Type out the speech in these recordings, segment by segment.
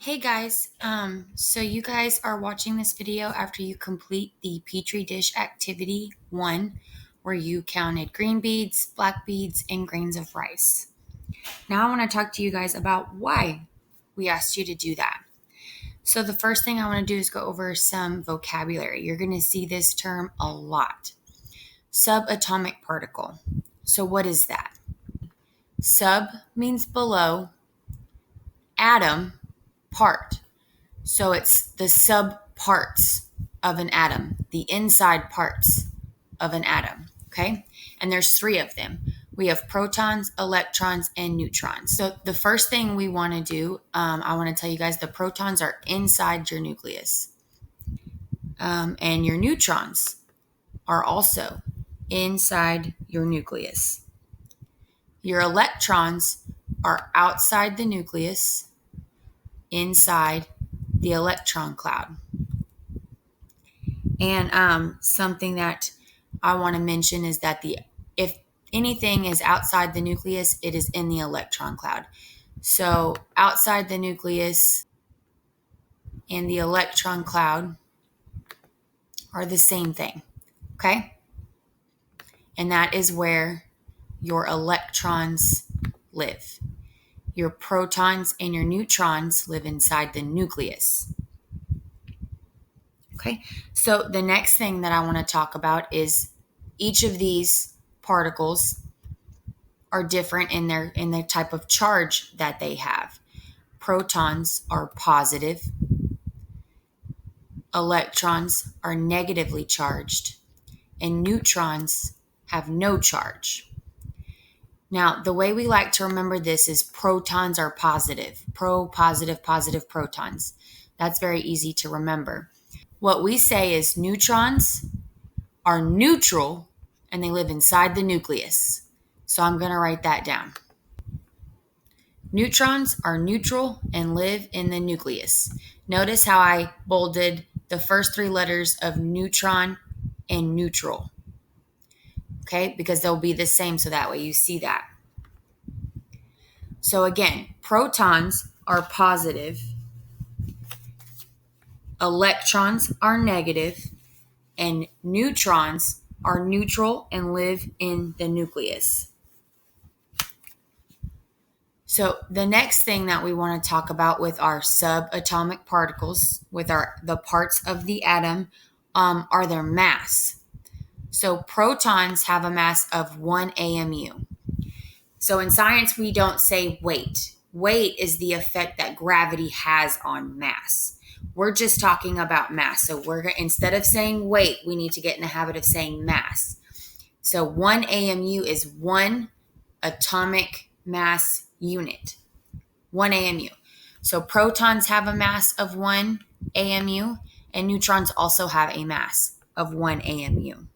Hey guys, so you guys are watching this video after you complete the Petri Dish activity 1, where you counted green beads, black beads, and grains of rice. Now I want to talk to you guys about why we asked you to do that. So the first thing I want to do is go over some vocabulary. You're going to see this term a lot. Subatomic particle. So what is that? Sub means below, atom, part. So it's the subparts of an atom, the inside parts of an atom, okay? And there's 3 of them. We have protons, electrons, and neutrons. So the first thing we want to do, I want to tell you guys the protons are inside your nucleus. And your neutrons are also inside your nucleus. Your electrons are outside the nucleus, inside the electron cloud. And something that I want to mention is that if anything is outside the nucleus, it is in the electron cloud. So outside the nucleus and the electron cloud are the same thing, okay? And that is where your electrons live. Your protons and your neutrons live inside the nucleus. Okay, so the next thing that I want to talk about is each of these particles are different in the type of charge that they have. Protons are positive, electrons are negatively charged, and neutrons have no charge. Now, the way we like to remember this is protons are positive. Positive, protons. That's very easy to remember. What we say is neutrons are neutral and they live inside the nucleus. So I'm going to write that down. Neutrons are neutral and live in the nucleus. Notice how I bolded the first 3 letters of neutron and neutral. Okay, because they'll be the same, so that way you see that. So again, protons are positive, electrons are negative, and neutrons are neutral and live in the nucleus. So the next thing that we want to talk about with our subatomic particles, with the parts of the atom, are their mass. So protons have a mass of 1 AMU. So in science, we don't say weight. Weight is the effect that gravity has on mass. We're just talking about mass. So instead of saying weight, we need to get in the habit of saying mass. So 1 AMU is 1 atomic mass unit. 1 AMU. So protons have a mass of 1 AMU, and neutrons also have a mass of 1 AMU.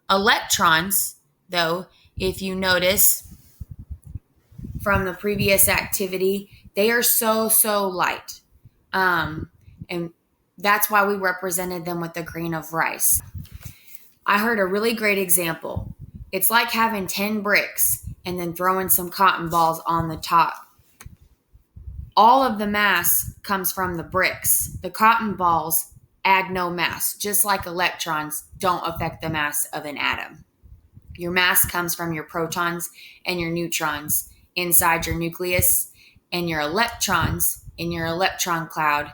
Electrons, though, if you notice from the previous activity, they are so light. And that's why we represented them with a grain of rice. I heard a really great example. It's like having 10 bricks and then throwing some cotton balls on the top. All of the mass comes from the bricks. The cotton balls add no mass, just like electrons don't affect the mass of an atom. Your mass comes from your protons and your neutrons inside your nucleus, and your electrons in your electron cloud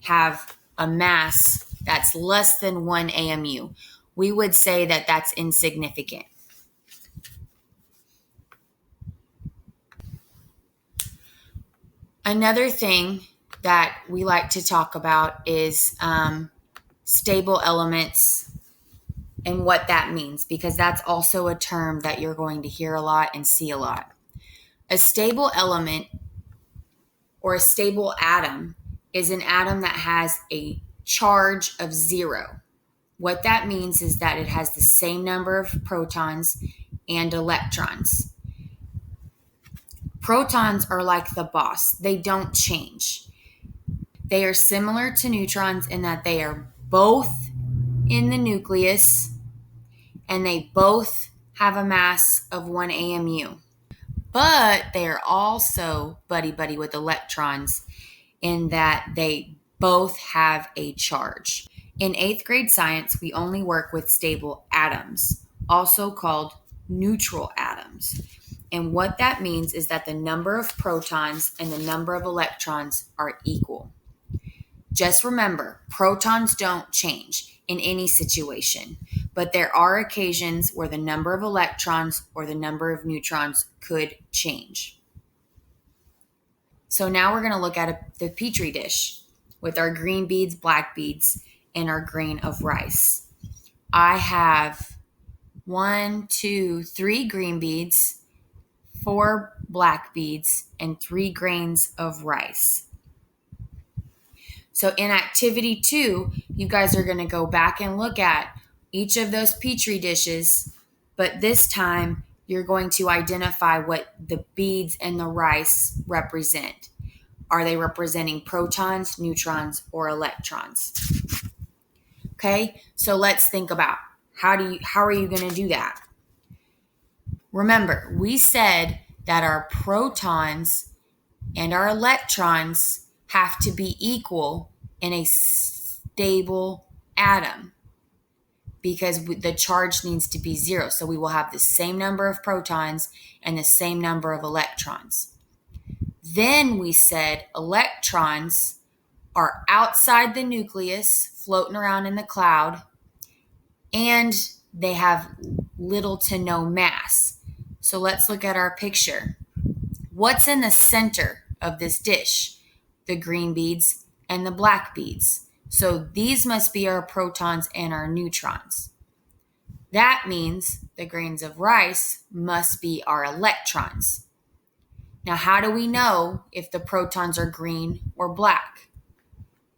have a mass that's less than 1 AMU. We would say that that's insignificant. Another thing that we like to talk about is stable elements and what that means, because that's also a term that you're going to hear a lot and see a lot. A stable element or a stable atom is an atom that has a charge of 0. What that means is that it has the same number of protons and electrons. Protons are like the boss. They don't change. They are similar to neutrons in that they are both in the nucleus and they both have a mass of 1 AMU. But they are also buddy-buddy with electrons in that they both have a charge. In 8th grade science, we only work with stable atoms, also called neutral atoms. And what that means is that the number of protons and the number of electrons are equal. Just remember, protons don't change in any situation, but there are occasions where the number of electrons or the number of neutrons could change. So now we're going to look at the Petri dish with our green beads, black beads, and our grain of rice. I have 3 green beads, 4 black beads, and 3 grains of rice. So in activity 2, you guys are going to go back and look at each of those Petri dishes, but this time you're going to identify what the beads and the rice represent. Are they representing protons, neutrons, or electrons? Okay, so let's think about how are you going to do that? Remember, we said that our protons and our electrons have to be equal in a stable atom because the charge needs to be 0. So we will have the same number of protons and the same number of electrons. Then we said electrons are outside the nucleus, floating around in the cloud, and they have little to no mass. So let's look at our picture. What's in the center of this dish? The green beads and the black beads. So these must be our protons and our neutrons. That means the grains of rice must be our electrons. Now, how do we know if the protons are green or black?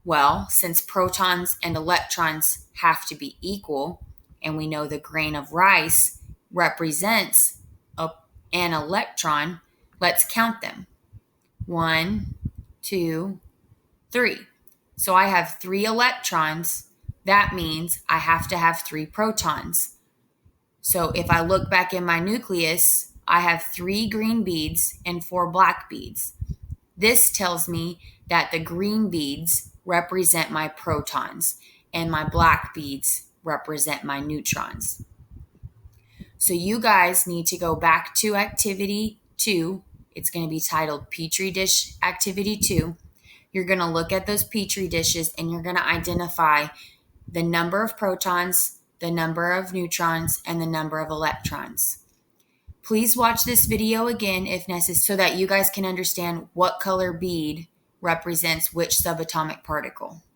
Well, since protons and electrons have to be equal, and we know the grain of rice represents an electron, let's count them. 1, 2, 3. So I have 3 electrons. That means I have to have 3 protons. So if I look back in my nucleus, I have 3 green beads and 4 black beads. This tells me that the green beads represent my protons and my black beads represent my neutrons. So you guys need to go back to activity 2. It's going to be titled Petri Dish Activity 2. You're going to look at those Petri dishes and you're going to identify the number of protons, the number of neutrons, and the number of electrons. Please watch this video again if necessary so that you guys can understand what color bead represents which subatomic particle.